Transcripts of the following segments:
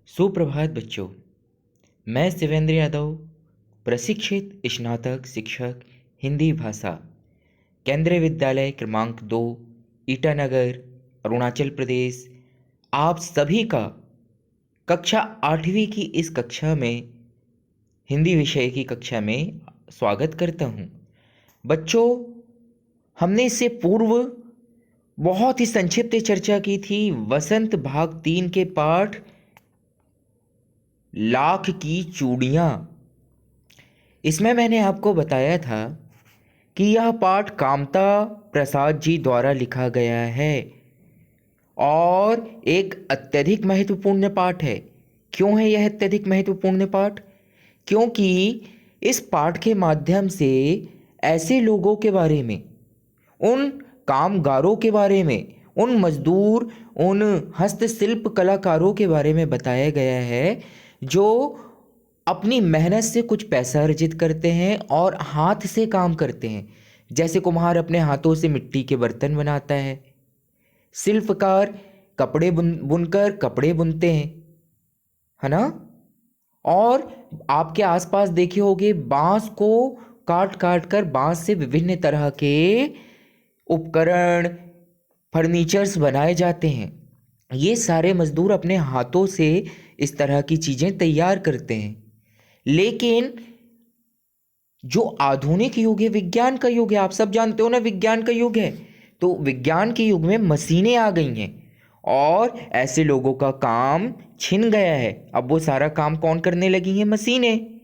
सुप्रभात बच्चों। मैं शिवेंद्र यादव, प्रशिक्षित स्नातक शिक्षक हिंदी भाषा, केंद्रीय विद्यालय क्रमांक 2, ईटानगर, अरुणाचल प्रदेश, आप सभी का कक्षा 8वीं की इस कक्षा में, हिंदी विषय की कक्षा में स्वागत करता हूं। बच्चों, हमने इससे पूर्व बहुत ही संक्षिप्त चर्चा की थी वसंत भाग 3 के पाठ लाख की चूड़ियां। इसमें मैंने आपको बताया था कि यह पाठ कामता प्रसाद जी द्वारा लिखा गया है और एक अत्यधिक महत्वपूर्ण पाठ है। क्यों है यह अत्यधिक महत्वपूर्ण पाठ? क्योंकि इस पाठ के माध्यम से ऐसे लोगों के बारे में, उन कामगारों के बारे में, उन मजदूर, उन हस्तशिल्प कलाकारों के बारे में बताया गया है जो अपनी मेहनत से कुछ पैसा अर्जित करते हैं और हाथ से काम करते हैं। जैसे कुम्हार अपने हाथों से मिट्टी के बर्तन बनाता है, शिल्पकार कपड़े बुनकर कपड़े बुनते हैं, है ना। और आपके आसपास देखे होंगे बांस को काट काट कर बांस से विभिन्न तरह के उपकरण, फर्नीचर्स बनाए जाते हैं। ये सारे मजदूर अपने हाथों से इस तरह की चीजें तैयार करते हैं। लेकिन जो आधुनिक युग है, विज्ञान का युग है, आप सब जानते हो ना, विज्ञान का युग है। तो विज्ञान के युग में मशीनें आ गई हैं और ऐसे लोगों का काम छिन गया है। अब वो सारा काम कौन करने लगी हैं? मशीनें।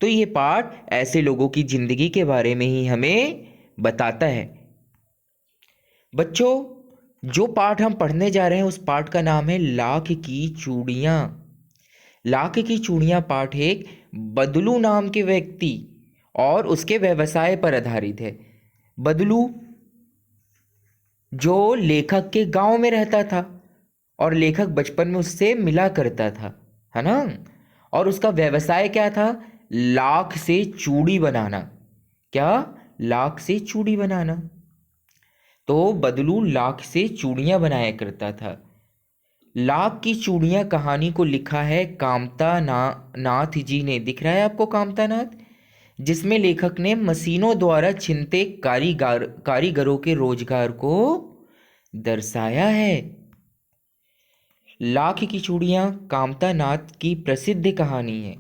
तो ये पाठ ऐसे लोगों की जिंदगी के बारे में ही हमें बताता है। बच्चों, जो पाठ हम पढ़ने जा रहे हैं उस पाठ का नाम है लाख की चूड़ियां। लाख की चूड़ियां पाठ एक बदलू नाम के व्यक्ति और उसके व्यवसाय पर आधारित है। बदलू जो लेखक के गांव में रहता था और लेखक बचपन में उससे मिला करता था, है ना। और उसका व्यवसाय क्या था? लाख से चूड़ी बनाना। क्या? लाख से चूड़ी बनाना। तो बदलू लाख से चूड़ियां बनाया करता था। लाख की चूड़ियां कहानी को लिखा है नाथ जी ने। दिख रहा है आपको कामता नाथ? जिसमें लेखक ने मशीनों द्वारा छिनते कारीगरों के रोजगार को दर्शाया है। लाख की चूड़ियां कामता नाथ की प्रसिद्ध कहानी है,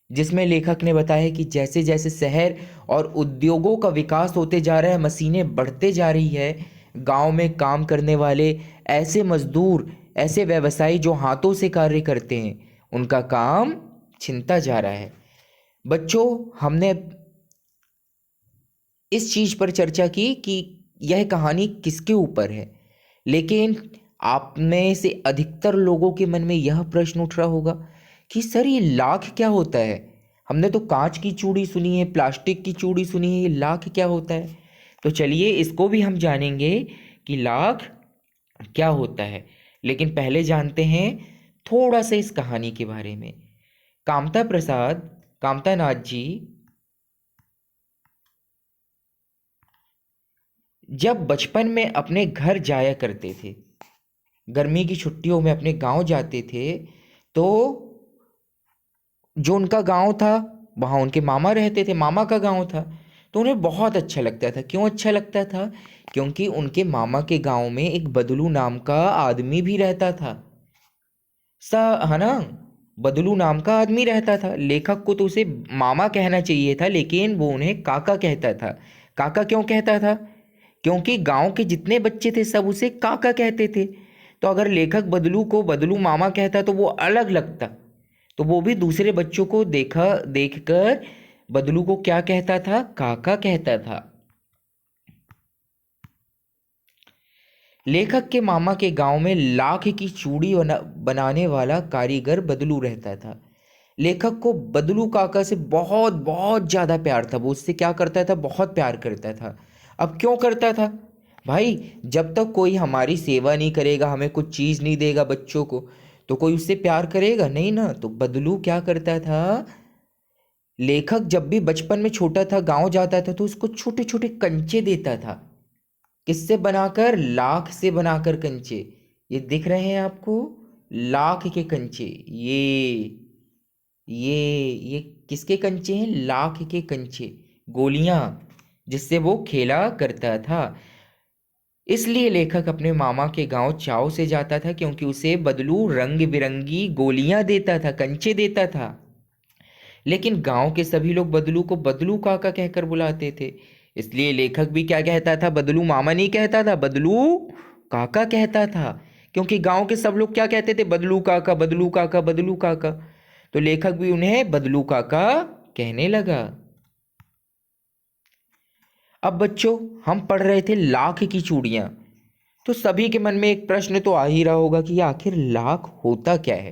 जिसमें लेखक ने बताया कि जैसे जैसे शहर और उद्योगों का विकास होते जा रहा है, मशीनें बढ़ते जा रही है, गांव में काम करने वाले ऐसे मजदूर, ऐसे व्यवसायी जो हाथों से कार्य करते हैं, उनका काम छिनता जा रहा है। बच्चों, हमने इस चीज पर चर्चा की कि यह कहानी किसके ऊपर है। लेकिन आप में से अधिकतर लोगों के मन में यह प्रश्न उठ रहा होगा कि सर, ये लाख क्या होता है? हमने तो कांच की चूड़ी सुनी है, प्लास्टिक की चूड़ी सुनी है, ये लाख क्या होता है? तो चलिए इसको भी हम जानेंगे कि लाख क्या होता है। लेकिन पहले जानते हैं थोड़ा सा इस कहानी के बारे में। कामता नाथ जी जब बचपन में अपने घर जाया करते थे, गर्मी की छुट्टियों में अपने गांव जाते थे, तो जो उनका गांव था वहाँ उनके मामा रहते थे, मामा का गांव था। तो उन्हें बहुत अच्छा लगता था। क्यों अच्छा लगता था? क्योंकि उनके मामा के गांव में एक बदलू नाम का आदमी भी रहता था, है ना। बदलू नाम का आदमी रहता था। लेखक को तो उसे मामा कहना चाहिए था, लेकिन वो उन्हें काका कहता था। काका क्यों कहता था? क्योंकि गांव के जितने बच्चे थे सब उसे काका कहते थे। तो अगर लेखक बदलू को बदलू मामा कहता तो वो अलग लगता। तो वो भी दूसरे बच्चों को देखकर बदलू को क्या कहता था? काका कहता था। लेखक के मामा के गांव में लाख की चूड़ी बनाने वाला कारीगर बदलू रहता था। लेखक को बदलू काका से बहुत बहुत ज़्यादा प्यार था। वो उससे क्या करता था? बहुत प्यार करता था। अब क्यों करता था? भाई, जब तक कोई हमारी सेवा नहीं करेगा, हमें कुछ चीज़ नहीं देगा बच्चों को, तो कोई उससे प्यार करेगा नहीं ना। तो बदलू क्या करता था? लेखक जब भी बचपन में छोटा था, गांव जाता था, तो उसको छोटे छोटे कंचे देता था। किससे बनाकर? लाख से बनाकर कंचे। ये दिख रहे हैं आपको? लाख के कंचे। ये किसके कंचे हैं? लाख के कंचे, गोलियां जिससे वो खेला करता था। इसलिए लेखक अपने मामा के गांव चाव से जाता था, क्योंकि उसे बदलू रंग बिरंगी गोलियां देता था, कंचे देता था। लेकिन गांव के सभी लोग बदलू को बदलू काका कहकर बुलाते थे। इसलिए लेखक भी क्या कहता था? बदलू मामा नहीं कहता था, बदलू काका कहता था। क्योंकि गांव के सब लोग क्या कहते थे? बदलू काका, बदलू काका, बदलू काका। तो लेखक भी उन्हें बदलू काका कहने लगा। अब बच्चों, हम पढ़ रहे थे लाख की चूड़ियां। तो सभी के मन में एक प्रश्न तो आ ही रहा होगा कि आखिर लाख होता क्या है।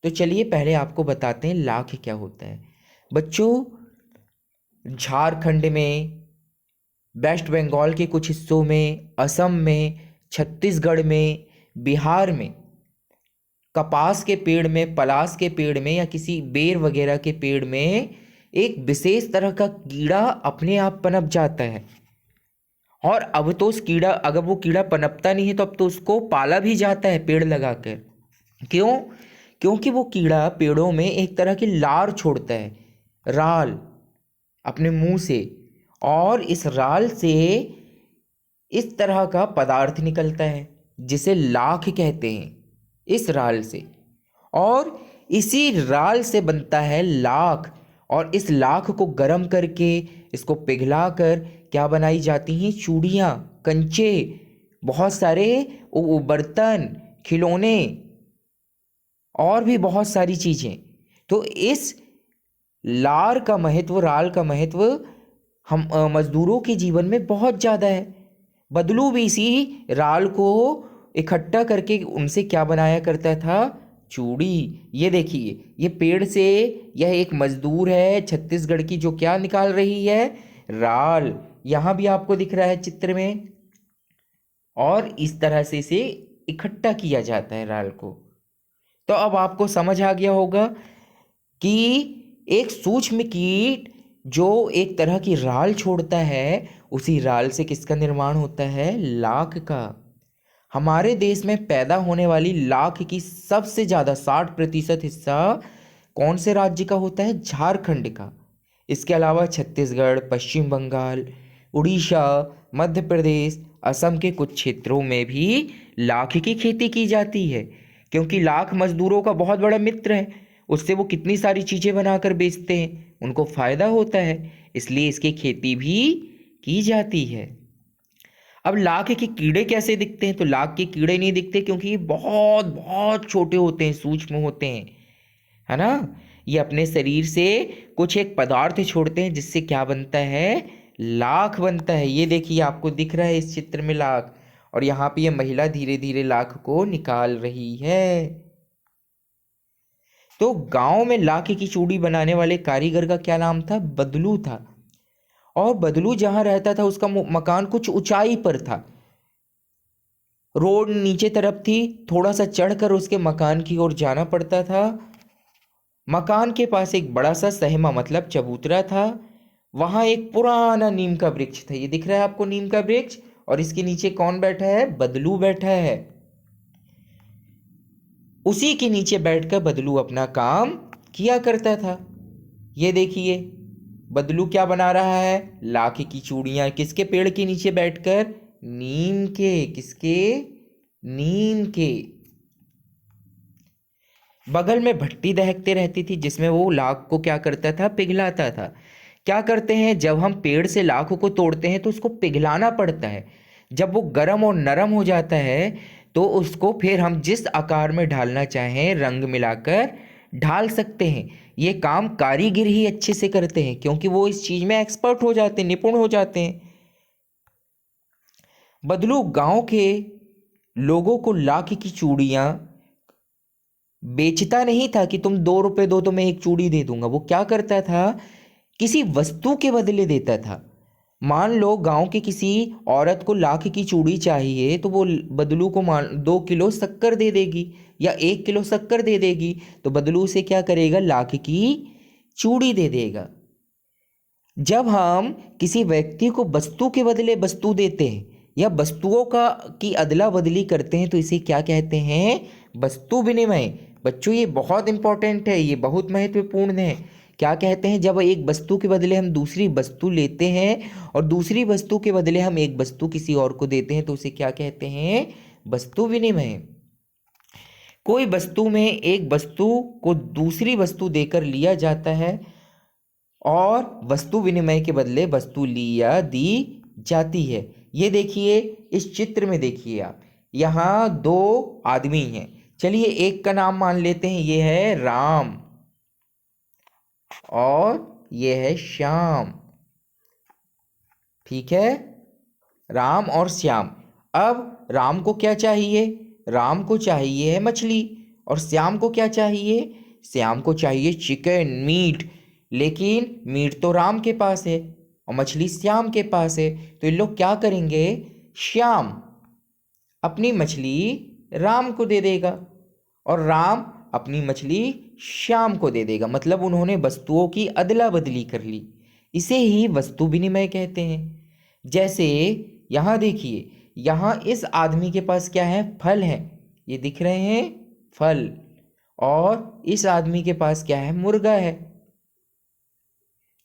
तो चलिए पहले आपको बताते हैं लाख क्या होता है। बच्चों, झारखंड में, वेस्ट बंगाल के कुछ हिस्सों में, असम में, छत्तीसगढ़ में, बिहार में कपास के पेड़ में, पलास के पेड़ में या किसी बेर वगैरह के पेड़ में एक विशेष तरह का कीड़ा अपने आप पनप जाता है। और अब तो उस कीड़ा, अगर वो कीड़ा पनपता नहीं है तो अब तो उसको पाला भी जाता है पेड़ लगाकर। क्यों? क्योंकि वो कीड़ा पेड़ों में एक तरह की लार छोड़ता है, राल, अपने मुंह से। और इस राल से इस तरह का पदार्थ निकलता है जिसे लाख कहते हैं, इस राल से। और इसी राल से बनता है लाख। और इस लाख को गर्म करके, इसको पिघलाकर क्या बनाई जाती हैं? चूड़ियाँ, कंचे, बहुत सारे बर्तन, खिलौने और भी बहुत सारी चीज़ें। तो इस लार का महत्व, राल का महत्व हम मजदूरों के जीवन में बहुत ज़्यादा है। बदलू भी इसी राल को इकट्ठा करके उनसे क्या बनाया करता था? चूड़ी। ये देखिए, ये पेड़ से यह एक मजदूर है छत्तीसगढ़ की जो क्या निकाल रही है? राल। यहाँ भी आपको दिख रहा है चित्र में। और इस तरह से इसे इकट्ठा किया जाता है राल को। तो अब आपको समझ आ गया होगा कि एक सूक्ष्म कीट जो एक तरह की राल छोड़ता है, उसी राल से किसका निर्माण होता है? लाख का। हमारे देश में पैदा होने वाली लाख की सबसे ज़्यादा 60% हिस्सा कौन से राज्य का होता है? झारखंड का। इसके अलावा छत्तीसगढ़, पश्चिम बंगाल, उड़ीसा, मध्य प्रदेश, असम के कुछ क्षेत्रों में भी लाख की खेती की जाती है। क्योंकि लाख मजदूरों का बहुत बड़ा मित्र है, उससे वो कितनी सारी चीज़ें बनाकर बेचते हैं, उनको फायदा होता है, इसलिए इसकी खेती भी की जाती है। अब लाख के कीड़े कैसे दिखते हैं? तो लाख के कीड़े नहीं दिखते, क्योंकि ये बहुत बहुत छोटे होते हैं, सूक्ष्म होते हैं, है ना। ये अपने शरीर से कुछ एक पदार्थ छोड़ते हैं जिससे क्या बनता है? लाख बनता है। ये देखिए, आपको दिख रहा है इस चित्र में लाख। और यहाँ पे ये महिला धीरे धीरे लाख को निकाल रही है। तो गांव में लाख की चूड़ी बनाने वाले कारीगर का क्या नाम था? बदलू था। और बदलू जहां रहता था उसका मकान कुछ ऊंचाई पर था। रोड नीचे तरफ थी, थोड़ा सा चढ़कर उसके मकान की ओर जाना पड़ता था। मकान के पास एक बड़ा सा सहमा, मतलब चबूतरा था। वहां एक पुराना नीम का वृक्ष था। ये दिख रहा है आपको नीम का वृक्ष। और इसके नीचे कौन बैठा है? बदलू बैठा है। उसी के नीचे बैठकर बदलू अपना काम किया करता था। ये देखिए, बदलू क्या बना रहा है? लाख की चूड़ियां। किसके पेड़ के नीचे बैठकर? नीम के। किसके? नीम के। बगल में भट्टी दहकते रहती थी जिसमें वो लाख को क्या करता था? पिघलाता था। क्या करते हैं, जब हम पेड़ से लाख को तोड़ते हैं तो उसको पिघलाना पड़ता है। जब वो गर्म और नरम हो जाता है तो उसको फिर हम जिस आकार में ढालना चाहें रंग मिलाकर ढाल सकते हैं। ये काम कारीगर ही अच्छे से करते हैं, क्योंकि वो इस चीज में एक्सपर्ट हो जाते हैं, निपुण हो जाते हैं। बदलू गांव के लोगों को लाख की चूड़ियां बेचता नहीं था कि तुम 2 रुपए दो तो मैं एक चूड़ी दे दूंगा। वो क्या करता था? किसी वस्तु के बदले देता था। मान लो गांव की किसी औरत को लाख की चूड़ी चाहिए, तो वो बदलू को मान 2 किलो शक्कर दे देगी या 1 किलो शक्कर दे देगी। तो बदलू से क्या करेगा? लाख की चूड़ी दे देगा। जब हम किसी व्यक्ति को वस्तु के बदले वस्तु देते हैं या वस्तुओं का की अदला बदली करते हैं तो इसे क्या कहते हैं? वस्तु विनिमय। बच्चों ये बहुत इंपॉर्टेंट है, ये बहुत महत्वपूर्ण है। क्या कहते हैं, जब एक वस्तु के बदले हम दूसरी वस्तु लेते हैं और दूसरी वस्तु के बदले हम एक वस्तु किसी और को देते हैं तो उसे क्या कहते हैं, वस्तु विनिमय। कोई वस्तु में एक वस्तु को दूसरी वस्तु देकर लिया जाता है और वस्तु विनिमय के बदले वस्तु ली या दी जाती है। ये देखिए, इस चित्र में देखिए आप, यहाँ दो आदमी हैं। चलिए एक का नाम मान लेते हैं, ये है राम और ये है श्याम। ठीक है, राम और श्याम। अब राम को क्या चाहिए, राम को चाहिए है मछली, और श्याम को क्या चाहिए, श्याम को चाहिए चिकन, मीट। लेकिन मीट तो राम के पास है और मछली श्याम के पास है, तो ये लोग क्या करेंगे, श्याम अपनी मछली राम को दे देगा और राम अपनी मछली श्याम को दे देगा। मतलब उन्होंने वस्तुओं की अदला बदली कर ली। इसे ही वस्तु विनिमय कहते हैं। जैसे यहाँ देखिए, यहाँ इस आदमी के पास क्या है, फल है, ये दिख रहे हैं फल, और इस आदमी के पास क्या है, मुर्गा है।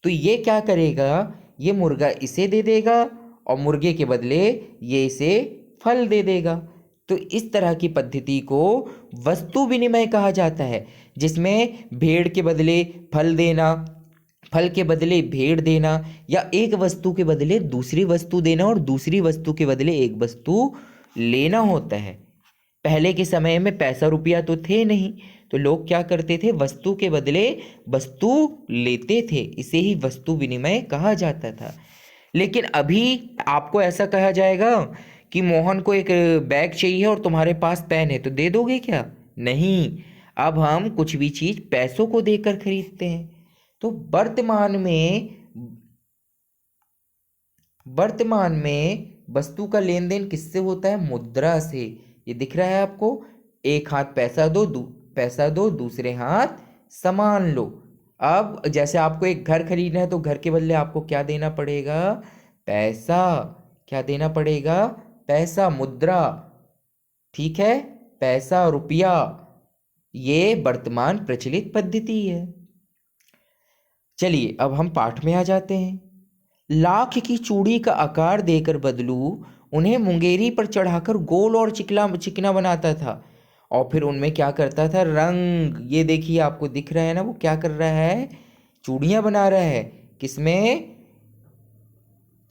तो ये क्या करेगा, ये मुर्गा इसे दे देगा और मुर्गे के बदले ये इसे फल दे देगा। तो इस तरह की पद्धति को वस्तु विनिमय कहा जाता है, जिसमें भेड़ के बदले फल देना, फल के बदले भेड़ देना, या एक वस्तु के बदले दूसरी वस्तु देना और दूसरी वस्तु के बदले एक वस्तु लेना होता है। पहले के समय में पैसा रुपया तो थे नहीं, तो लोग क्या करते थे, वस्तु के बदले वस्तु लेते थे। इसे ही वस्तु विनिमय कहा जाता था। लेकिन अभी आपको ऐसा कहा जाएगा कि मोहन को एक बैग चाहिए और तुम्हारे पास पेन है, तो दे दोगे क्या, नहीं। अब हम कुछ भी चीज पैसों को देकर खरीदते हैं। तो वर्तमान में वस्तु का लेन देन किससे होता है, मुद्रा से। ये दिख रहा है आपको, एक हाथ पैसा दो, दूसरे हाथ सामान लो। अब जैसे आपको एक घर खरीदना है तो घर के बदले आपको क्या देना पड़ेगा, पैसा। क्या देना पड़ेगा, पैसा, मुद्रा। ठीक है, पैसा, रुपया। ये वर्तमान प्रचलित पद्धति है। चलिए अब हम पाठ में आ जाते हैं। लाख की चूड़ी का आकार देकर बदलू उन्हें मुंगेरी पर चढ़ाकर गोल और चिकना बनाता था और फिर उनमें क्या करता था, रंग। ये देखिए आपको दिख रहा है ना, वो क्या कर रहा है, चूड़ियाँ बना रहा है। किसमें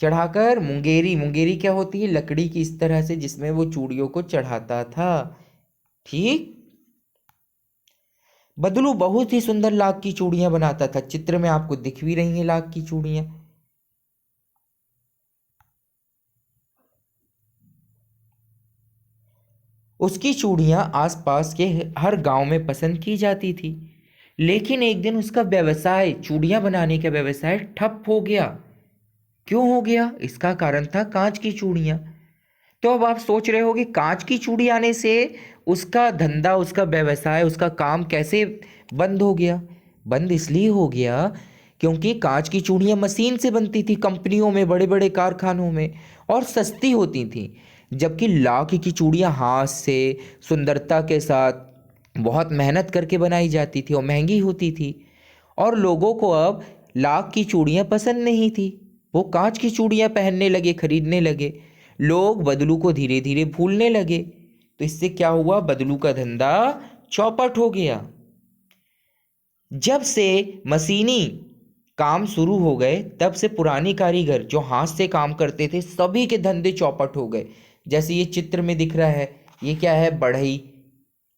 चढ़ाकर, मुंगेरी क्या होती है, लकड़ी की इस तरह से, जिसमें वो चूड़ियों को चढ़ाता था। ठीक, बदलू बहुत ही सुंदर लाख की चूड़ियां बनाता था। चित्र में आपको दिख भी रही हैं लाख की चूड़ियां। उसकी चूड़ियां आसपास के हर गांव में पसंद की जाती थी। लेकिन एक दिन उसका व्यवसाय, चूड़ियां बनाने का व्यवसाय ठप हो गया। क्यों हो गया, इसका कारण था कांच की चूड़ियां। तो अब आप सोच रहे हो कि कांच की चूड़ी आने से उसका धंधा, उसका व्यवसाय, उसका काम कैसे बंद हो गया। बंद इसलिए हो गया क्योंकि कांच की चूड़ियां मशीन से बनती थी, कंपनियों में, बड़े बड़े कारखानों में, और सस्ती होती थी। जबकि लाख की चूड़ियां हाथ से सुंदरता के साथ बहुत मेहनत करके बनाई जाती थी और महंगी होती थी। और लोगों को अब लाख की चूड़ियां पसंद नहीं थी, वो कांच की चूड़ियां पहनने लगे, खरीदने लगे। लोग बदलू को धीरे धीरे भूलने लगे। तो इससे क्या हुआ, बदलू का धंधा चौपट हो गया। जब से मशीनी काम शुरू हो गए तब से पुरानी कारीगर जो हाथ से काम करते थे, सभी के धंधे चौपट हो गए। जैसे ये चित्र में दिख रहा है, ये क्या है, बढ़ई।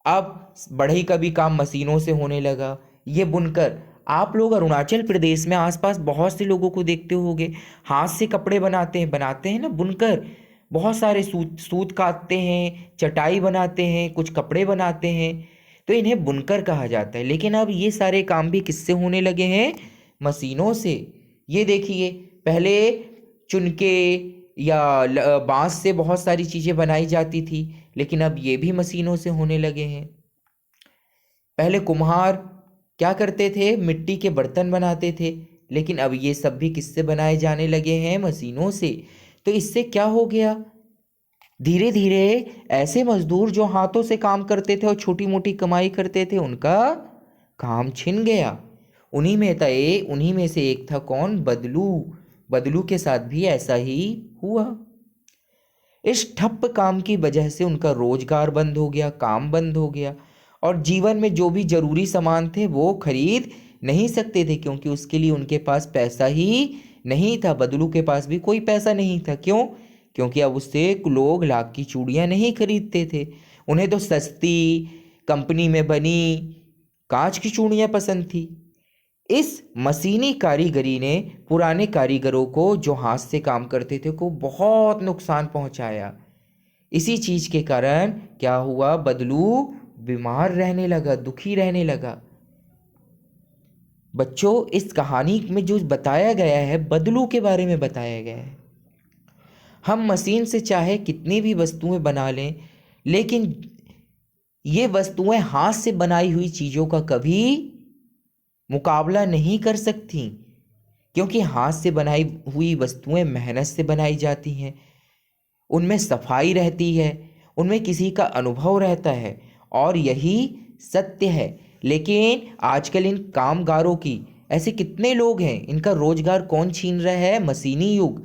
अब बढ़ई का भी काम मशीनों से होने लगा। ये बुनकर, आप लोग अरुणाचल प्रदेश में आसपास बहुत से लोगों को देखते होंगे, हाथ से कपड़े बनाते हैं ना, बुनकर। बहुत सारे सूत काटते हैं, चटाई बनाते हैं, कुछ कपड़े बनाते हैं, तो इन्हें बुनकर कहा जाता है। लेकिन अब ये सारे काम भी किससे होने लगे हैं, मशीनों से। ये देखिए, पहले चुनके या बांस से बहुत सारी चीज़ें बनाई जाती थी, लेकिन अब ये भी मशीनों से होने लगे हैं। पहले कुम्हार क्या करते थे, मिट्टी के बर्तन बनाते थे, लेकिन अब ये सब भी किससे बनाए जाने लगे हैं, मशीनों से। तो इससे क्या हो गया, धीरे धीरे ऐसे मजदूर जो हाथों से काम करते थे और छोटी मोटी कमाई करते थे, उनका काम छिन गया। उन्हीं में से एक था कौन? बदलू। बदलू के साथ भी ऐसा ही हुआ। इस ठप्प काम की वजह से उनका रोजगार बंद हो गया, काम बंद हो गया, और जीवन में जो भी जरूरी सामान थे वो खरीद नहीं सकते थे, क्योंकि उसके लिए उनके पास पैसा ही नहीं था। बदलू के पास भी कोई पैसा नहीं था। क्यों? क्योंकि अब उससे लोग लाख की चूड़ियां नहीं खरीदते थे। उन्हें तो सस्ती, कंपनी में बनी कांच की चूड़ियां पसंद थी। इस मशीनी कारीगरी ने पुराने कारीगरों को, जो हाथ से काम करते थे, को बहुत नुकसान पहुंचाया। इसी चीज के कारण क्या हुआ? बदलू बीमार रहने लगा, दुखी रहने लगा। बच्चों, इस कहानी में जो बताया गया है, बदलू के बारे में बताया गया है। हम मशीन से चाहे कितनी भी वस्तुएं बना लें, लेकिन ये वस्तुएं हाथ से बनाई हुई चीजों का कभी मुकाबला नहीं कर सकती, क्योंकि हाथ से बनाई हुई वस्तुएं मेहनत से बनाई जाती हैं, उनमें सफाई रहती है, उनमें किसी का अनुभव रहता है, और यही सत्य है। लेकिन आजकल इन कामगारों की, ऐसे कितने लोग हैं, इनका रोजगार कौन छीन रहा है? मशीनी युग।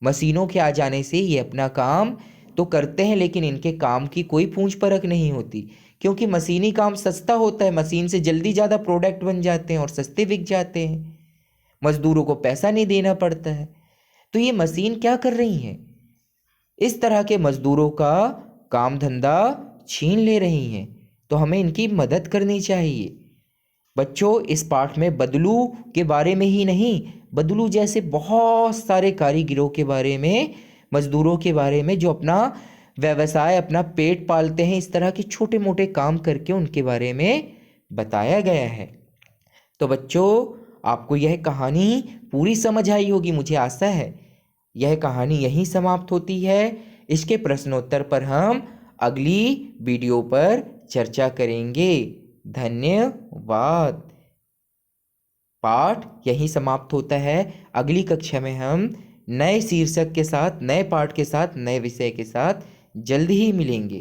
मशीनों के आ जाने से ये अपना काम तो करते हैं, लेकिन इनके काम की कोई पूंछ परख नहीं होती, क्योंकि मशीनी काम सस्ता होता है। मशीन से जल्दी ज़्यादा प्रोडक्ट बन जाते हैं और सस्ते बिक जाते हैं। मजदूरों को पैसा नहीं देना पड़ता है। तो ये मशीन क्या कर रही है? इस तरह के मजदूरों का काम धंधा छीन ले रही हैं। तो हमें इनकी मदद करनी चाहिए। बच्चों, इस पाठ में बदलू के बारे में ही नहीं, बदलू जैसे बहुत सारे कारीगरों के बारे में, मजदूरों के बारे में, जो अपना व्यवसाय, अपना पेट पालते हैं, इस तरह के छोटे मोटे काम करके, उनके बारे में बताया गया है। तो बच्चों, आपको यह कहानी पूरी समझ आई होगी, मुझे आशा है। यह कहानी यहीं समाप्त होती है। इसके प्रश्नोत्तर पर हम अगली वीडियो पर चर्चा करेंगे। धन्यवाद। पाठ यहीं समाप्त होता है। अगली कक्षा में हम नए शीर्षक के साथ, नए पाठ के साथ, नए विषय के साथ जल्द ही मिलेंगे।